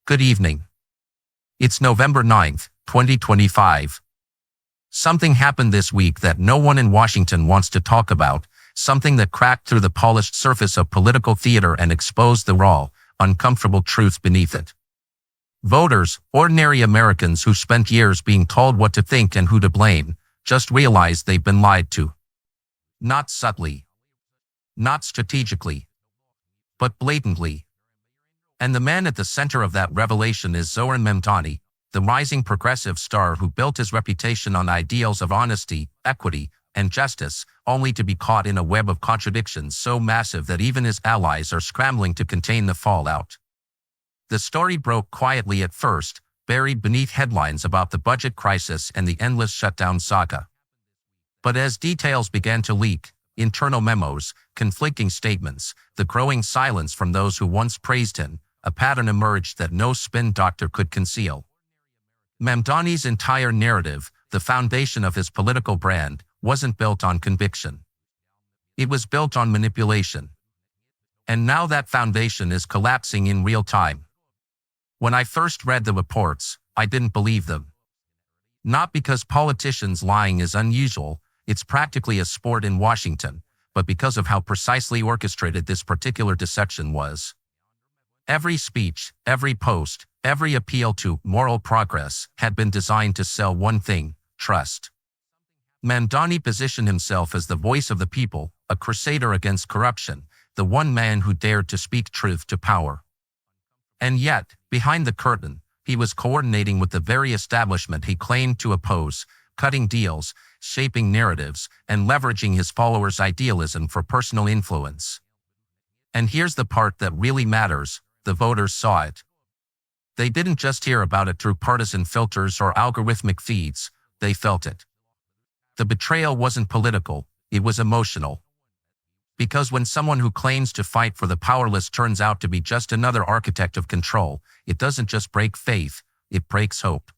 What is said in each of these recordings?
Good evening. It's November 9th, 2025. Something happened this week that no one in Washington wants to talk about, something that cracked through the polished surface of political theater and exposed the raw, uncomfortable truth beneath it. Voters, ordinary Americans who spent years being told what to think and who to blame, just realized they've been lied to. Not subtly. Not strategically. But blatantly. And the man at the center of that revelation is Zohran Mamdani, the rising progressive star who built his reputation on ideals of honesty, equity, and justice, only to be caught in a web of contradictions so massive that even his allies are scrambling to contain the fallout. The story broke quietly at first, buried beneath headlines about the budget crisis and the endless shutdown saga. But as details began to leak, internal memos, conflicting statements, the growing silence from those who once praised him, a pattern emerged that no spin doctor could conceal. Mamdani's entire narrative, the foundation of his political brand, wasn't built on conviction. It was built on manipulation. And now that foundation is collapsing in real time. When I first read the reports, I didn't believe them. Not because politicians lying is unusual, it's practically a sport in Washington, but because of how precisely orchestrated this particular deception was. Every speech, every post, every appeal to moral progress had been designed to sell one thing: trust. Mamdani positioned himself as the voice of the people, a crusader against corruption, the one man who dared to speak truth to power. And yet, behind the curtain, he was coordinating with the very establishment he claimed to oppose, cutting deals, shaping narratives, and leveraging his followers' idealism for personal influence. And here's the part that really matters: the voters saw it. They didn't just hear about it through partisan filters or algorithmic feeds, they felt it. The betrayal wasn't political, it was emotional. Because when someone who claims to fight for the powerless turns out to be just another architect of control, it doesn't just break faith, it breaks hope.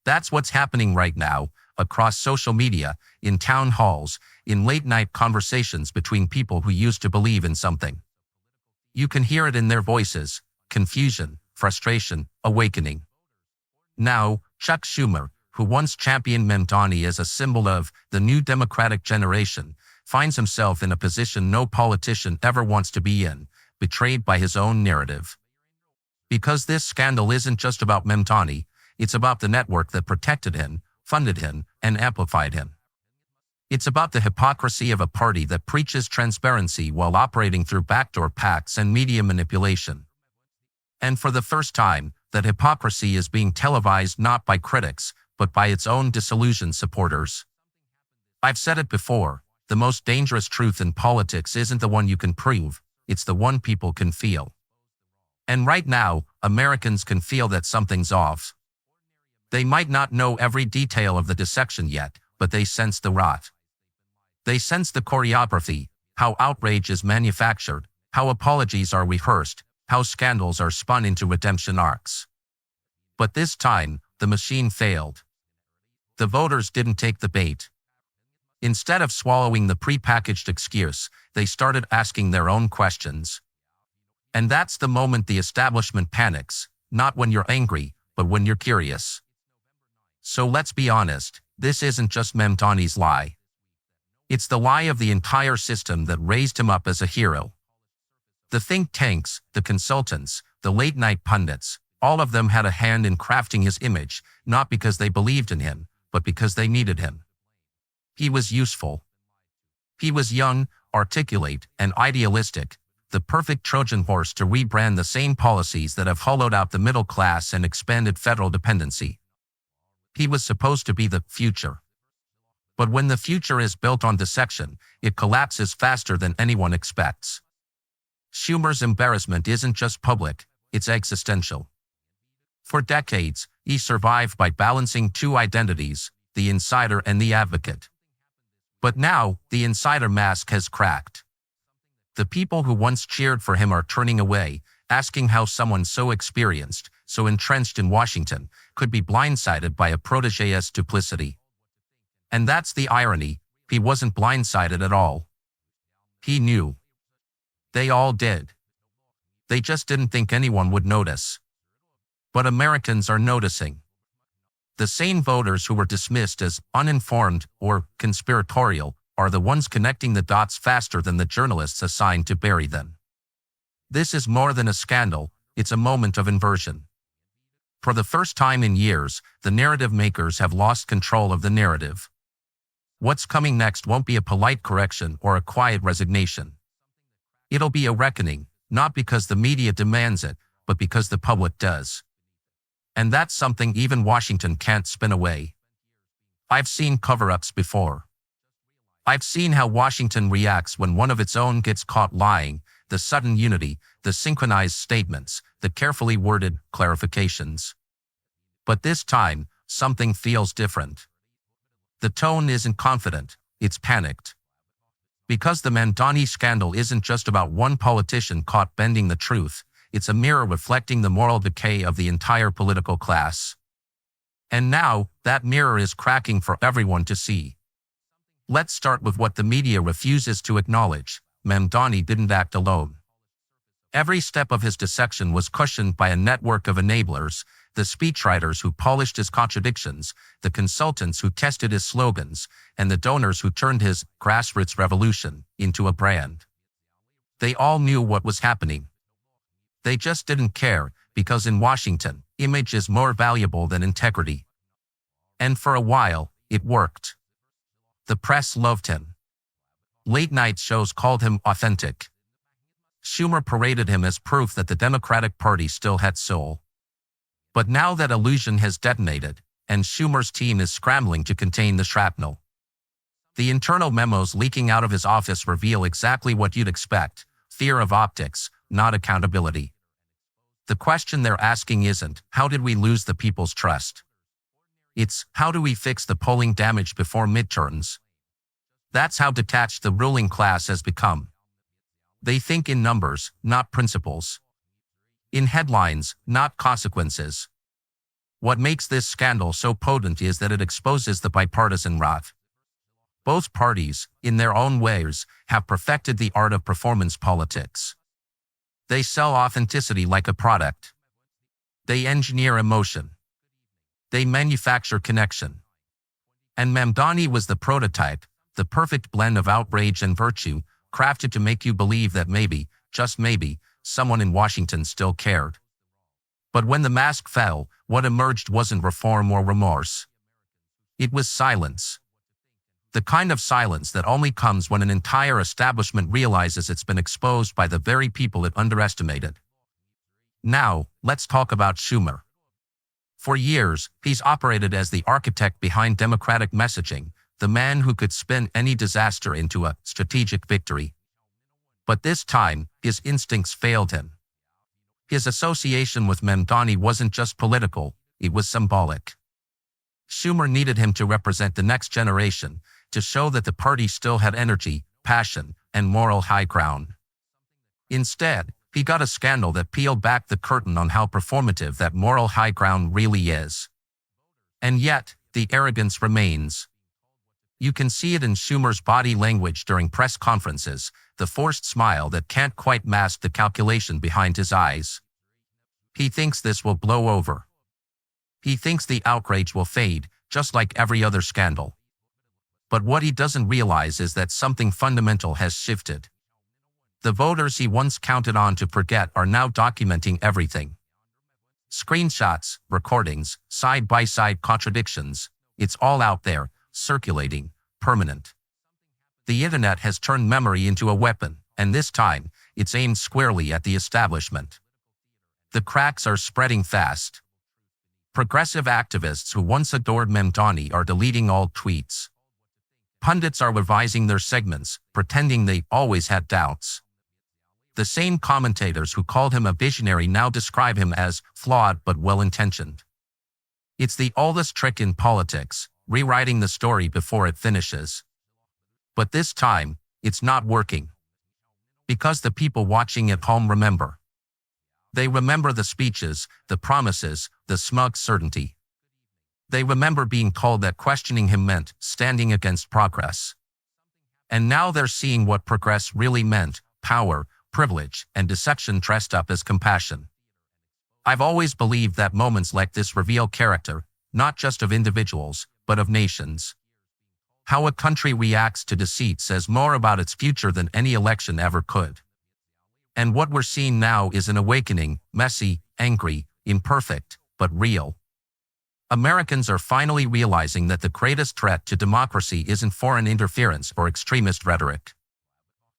That's what's happening right now, across social media, in town halls, in late-night conversations between people who used to believe in something. You can hear it in their voices: confusion, frustration, awakening. Now, Chuck Schumer, who once championed Mamdani as a symbol of the new Democratic generation, finds himself in a position no politician ever wants to be in, betrayed by his own narrative. Because this scandal isn't just about Mamdani, it's about the network that protected him, funded him, and amplified him. It's about the hypocrisy of a party that preaches transparency while operating through backdoor pacts and media manipulation. And for the first time, that hypocrisy is being televised not by critics, but by its own disillusioned supporters. I've said it before, the most dangerous truth in politics isn't the one you can prove, it's the one people can feel. And right now, Americans can feel that something's off. They might not know every detail of the deception yet, but they sense the rot. They sense the choreography, how outrage is manufactured, how apologies are rehearsed, how scandals are spun into redemption arcs. But this time, the machine failed. The voters didn't take the bait. Instead of swallowing the prepackaged excuse, they started asking their own questions. And that's the moment the establishment panics, not when you're angry, but when you're curious. So let's be honest, this isn't just Mamdani's lie. It's the lie of the entire system that raised him up as a hero. The think tanks, the consultants, the late-night pundits, all of them had a hand in crafting his image, not because they believed in him, but because they needed him. He was useful. He was young, articulate, and idealistic, the perfect Trojan horse to rebrand the same policies that have hollowed out the middle class and expanded federal dependency. He was supposed to be the future. But when the future is built on deception, it collapses faster than anyone expects. Schumer's embarrassment isn't just public, it's existential. For decades, he survived by balancing two identities, the insider and the advocate. But now, the insider mask has cracked. The people who once cheered for him are turning away, asking how someone so experienced, so entrenched in Washington, could be blindsided by a protégé's duplicity. And that's the irony, he wasn't blindsided at all. He knew. They all did. They just didn't think anyone would notice. But Americans are noticing. The same voters who were dismissed as uninformed or conspiratorial are the ones connecting the dots faster than the journalists assigned to bury them. This is more than a scandal, it's a moment of inversion. For the first time in years, the narrative makers have lost control of the narrative. What's coming next won't be a polite correction or a quiet resignation. It'll be a reckoning, not because the media demands it, but because the public does. And that's something even Washington can't spin away. I've seen cover-ups before. I've seen how Washington reacts when one of its own gets caught lying, the sudden unity, the synchronized statements, the carefully worded clarifications. But this time, something feels different. The tone isn't confident, it's panicked. Because the Mamdani scandal isn't just about one politician caught bending the truth, it's a mirror reflecting the moral decay of the entire political class. And now, that mirror is cracking for everyone to see. Let's start with what the media refuses to acknowledge. Mamdani didn't act alone. Every step of his dissection was cushioned by a network of enablers, the speechwriters who polished his contradictions, the consultants who tested his slogans, and the donors who turned his grassroots revolution into a brand. They all knew what was happening. They just didn't care, because in Washington, image is more valuable than integrity. And for a while, it worked. The press loved him. Late-night shows called him authentic. Schumer paraded him as proof that the Democratic Party still had soul. But now that illusion has detonated, and Schumer's team is scrambling to contain the shrapnel. The internal memos leaking out of his office reveal exactly what you'd expect: fear of optics, not accountability. The question they're asking isn't, how did we lose the people's trust? It's, how do we fix the polling damage before midterms? That's how detached the ruling class has become. They think in numbers, not principles. In headlines, not consequences. What makes this scandal so potent is that it exposes the bipartisan rot. Both parties, in their own ways, have perfected the art of performance politics. They sell authenticity like a product. They engineer emotion. They manufacture connection. And Mamdani was the prototype, the perfect blend of outrage and virtue, crafted to make you believe that maybe, just maybe, someone in Washington still cared. But when the mask fell, what emerged wasn't reform or remorse. It was silence. The kind of silence that only comes when an entire establishment realizes it's been exposed by the very people it underestimated. Now, let's talk about Schumer. For years, he's operated as the architect behind Democratic messaging, the man who could spin any disaster into a strategic victory. But this time, his instincts failed him. His association with Mamdani wasn't just political, it was symbolic. Schumer needed him to represent the next generation, to show that the party still had energy, passion, and moral high ground. Instead, he got a scandal that peeled back the curtain on how performative that moral high ground really is. And yet, the arrogance remains. You can see it in Schumer's body language during press conferences, the forced smile that can't quite mask the calculation behind his eyes. He thinks this will blow over. He thinks the outrage will fade, just like every other scandal. But what he doesn't realize is that something fundamental has shifted. The voters he once counted on to forget are now documenting everything. Screenshots, recordings, side-by-side contradictions, it's all out there, circulating, permanent. The internet has turned memory into a weapon, and this time, it's aimed squarely at the establishment. The cracks are spreading fast. Progressive activists who once adored Mamdani are deleting all tweets. Pundits are revising their segments, pretending they always had doubts. The same commentators who called him a visionary now describe him as flawed but well-intentioned. It's the oldest trick in politics, rewriting the story before it finishes. But this time, it's not working. Because the people watching at home remember. They remember the speeches, the promises, the smug certainty. They remember being told that questioning him meant standing against progress. And now they're seeing what progress really meant: power, privilege, and deception dressed up as compassion. I've always believed that moments like this reveal character, not just of individuals, but of nations. How a country reacts to deceit says more about its future than any election ever could. And what we're seeing now is an awakening, messy, angry, imperfect, but real. Americans are finally realizing that the greatest threat to democracy isn't foreign interference or extremist rhetoric.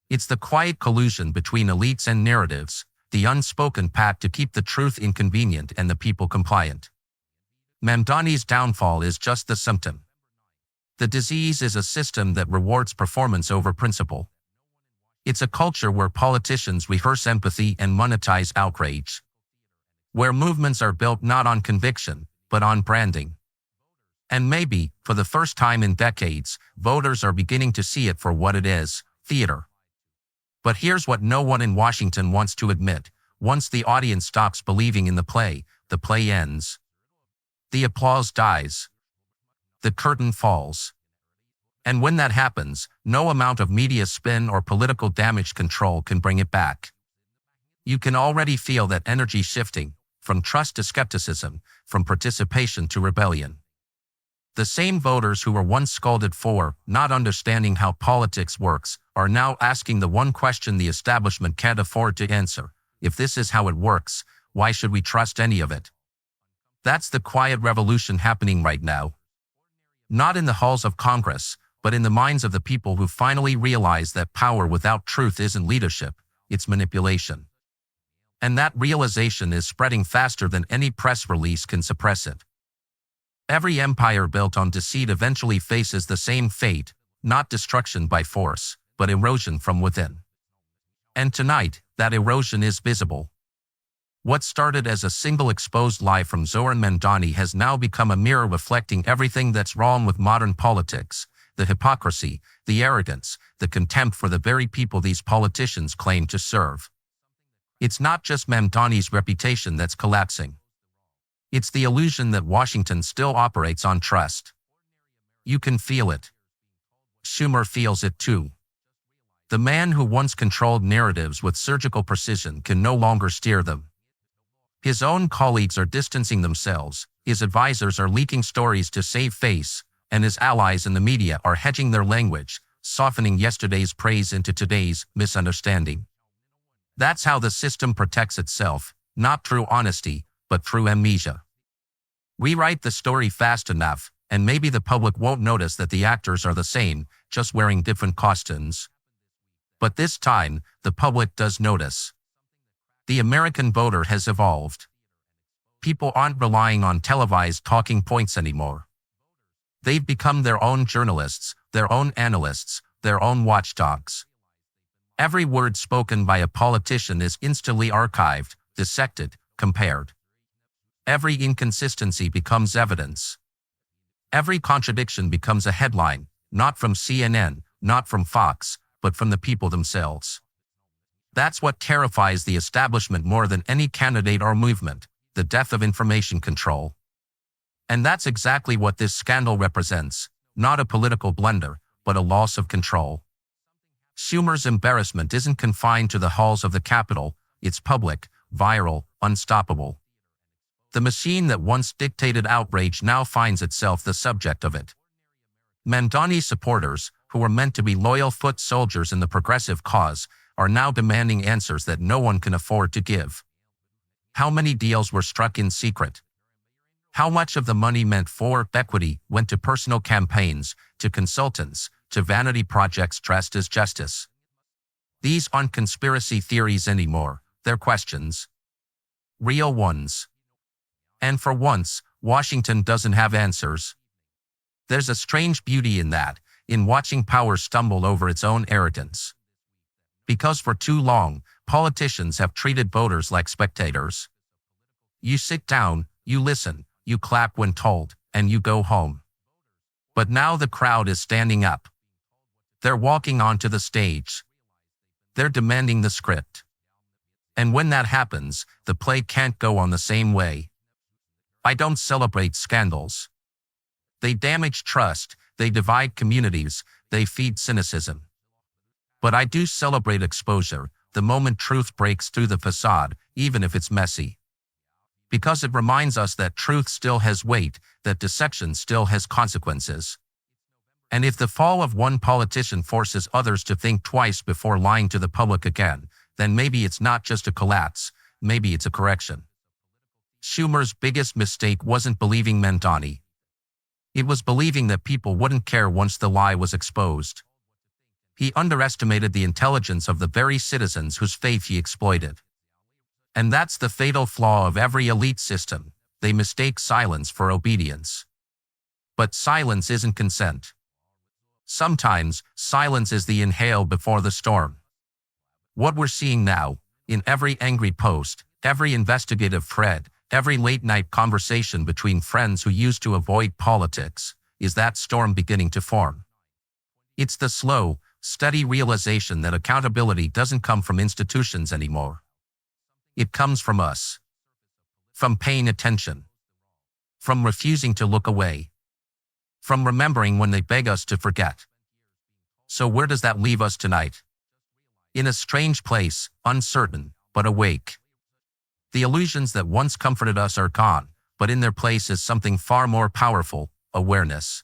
It's the quiet collusion between elites and narratives, the unspoken pact to keep the truth inconvenient and the people compliant. Mamdani's downfall is just the symptom. The disease is a system that rewards performance over principle. It's a culture where politicians rehearse empathy and monetize outrage. Where movements are built not on conviction, but on branding. And maybe, for the first time in decades, voters are beginning to see it for what it is, theater. But here's what no one in Washington wants to admit: once the audience stops believing in the play ends. The applause dies. The curtain falls. And when that happens, no amount of media spin or political damage control can bring it back. You can already feel that energy shifting, from trust to skepticism, from participation to rebellion. The same voters who were once scolded for not understanding how politics works are now asking the one question the establishment can't afford to answer: if this is how it works, why should we trust any of it? That's the quiet revolution happening right now. Not in the halls of Congress, but in the minds of the people who finally realize that power without truth isn't leadership, it's manipulation. And that realization is spreading faster than any press release can suppress it. Every empire built on deceit eventually faces the same fate, not destruction by force, but erosion from within. And tonight, that erosion is visible. What started as a single exposed lie from Zohran Mamdani has now become a mirror reflecting everything that's wrong with modern politics: the hypocrisy, the arrogance, the contempt for the very people these politicians claim to serve. It's not just Mamdani's reputation that's collapsing. It's the illusion that Washington still operates on trust. You can feel it. Schumer feels it too. The man who once controlled narratives with surgical precision can no longer steer them. His own colleagues are distancing themselves, his advisors are leaking stories to save face, and his allies in the media are hedging their language, softening yesterday's praise into today's misunderstanding. That's how the system protects itself, not through honesty, but through amnesia. Rewrite the story fast enough, and maybe the public won't notice that the actors are the same, just wearing different costumes. But this time, the public does notice. The American voter has evolved. People aren't relying on televised talking points anymore. They've become their own journalists, their own analysts, their own watchdogs. Every word spoken by a politician is instantly archived, dissected, compared. Every inconsistency becomes evidence. Every contradiction becomes a headline, not from CNN, not from Fox, but from the people themselves. That's what terrifies the establishment more than any candidate or movement: the death of information control. And that's exactly what this scandal represents: not a political blunder, but a loss of control. Schumer's embarrassment isn't confined to the halls of the Capitol, it's public, viral, unstoppable. The machine that once dictated outrage now finds itself the subject of it. Mamdani supporters, who were meant to be loyal foot soldiers in the progressive cause, are now demanding answers that no one can afford to give. How many deals were struck in secret? How much of the money meant for equity went to personal campaigns, to consultants, to vanity projects dressed as justice? These aren't conspiracy theories anymore, they're questions. Real ones. And for once, Washington doesn't have answers. There's a strange beauty in that, in watching power stumble over its own arrogance. Because for too long, politicians have treated voters like spectators. You sit down, you listen, you clap when told, and you go home. But now the crowd is standing up. They're walking onto the stage. They're demanding the script. And when that happens, the play can't go on the same way. I don't celebrate scandals. They damage trust, they divide communities, they feed cynicism. But I do celebrate exposure, the moment truth breaks through the facade, even if it's messy. Because it reminds us that truth still has weight, that deception still has consequences. And if the fall of one politician forces others to think twice before lying to the public again, then maybe it's not just a collapse, maybe it's a correction. Schumer's biggest mistake wasn't believing Mamdani. It was believing that people wouldn't care once the lie was exposed. He underestimated the intelligence of the very citizens whose faith he exploited. And that's the fatal flaw of every elite system. They mistake silence for obedience. But silence isn't consent. Sometimes, silence is the inhale before the storm. What we're seeing now, in every angry post, every investigative thread, every late-night conversation between friends who used to avoid politics, is that storm beginning to form. It's the slow, steady realization that accountability doesn't come from institutions anymore. It comes from us. From paying attention. From refusing to look away. From remembering when they beg us to forget. So where does that leave us tonight? In a strange place, uncertain, but awake. The illusions that once comforted us are gone, but in their place is something far more powerful, awareness.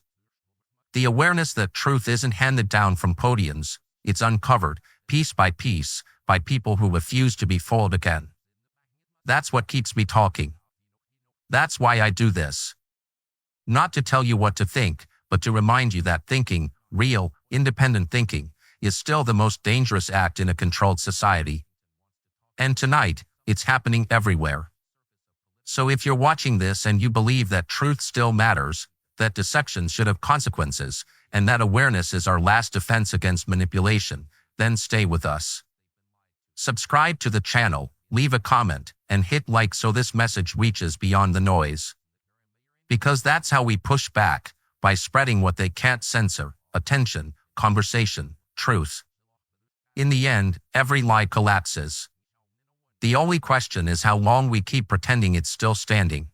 The awareness that truth isn't handed down from podiums, it's uncovered, piece, by people who refuse to be fooled again. That's what keeps me talking. That's why I do this. Not to tell you what to think, but to remind you that thinking, real, independent thinking, is still the most dangerous act in a controlled society. And tonight, it's happening everywhere. So if you're watching this and you believe that truth still matters, that deception should have consequences, and that awareness is our last defense against manipulation, then stay with us. Subscribe to the channel, leave a comment, and hit like so this message reaches beyond the noise. Because that's how we push back, by spreading what they can't censor: attention, conversation, truth. In the end, every lie collapses. The only question is how long we keep pretending it's still standing.